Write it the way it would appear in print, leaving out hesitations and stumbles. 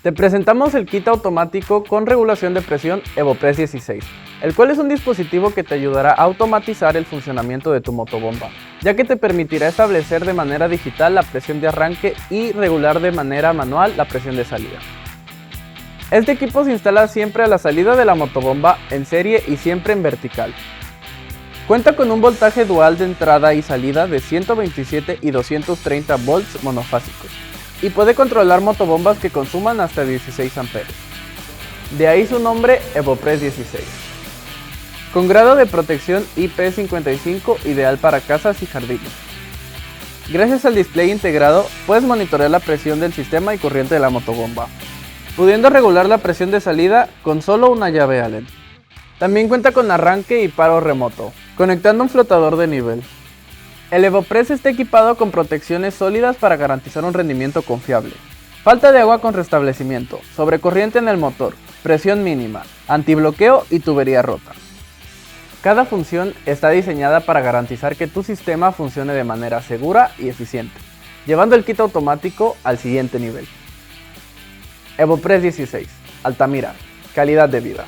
Te presentamos el kit automático con regulación de presión EvoPress 16, el cual es un dispositivo que te ayudará a automatizar el funcionamiento de tu motobomba, ya que te permitirá establecer de manera digital la presión de arranque y regular de manera manual la presión de salida. Este equipo se instala siempre a la salida de la motobomba en serie y siempre en vertical. Cuenta con un voltaje dual de entrada y salida de 127 y 230 volts monofásicos y puede controlar motobombas que consuman hasta 16 amperes. De ahí su nombre EvoPress 16. Con grado de protección IP55 ideal para casas y jardines. Gracias al display integrado puedes monitorear la presión del sistema y corriente de la motobomba, pudiendo regular la presión de salida con solo una llave Allen. También cuenta con arranque y paro remoto, conectando un flotador de nivel. El EvoPress está equipado con protecciones sólidas para garantizar un rendimiento confiable. Falta de agua con restablecimiento, sobrecorriente en el motor, presión mínima, antibloqueo y tubería rota. Cada función está diseñada para garantizar que tu sistema funcione de manera segura y eficiente, llevando el kit automático al siguiente nivel. EvoPress 16, Altamira, calidad de vida.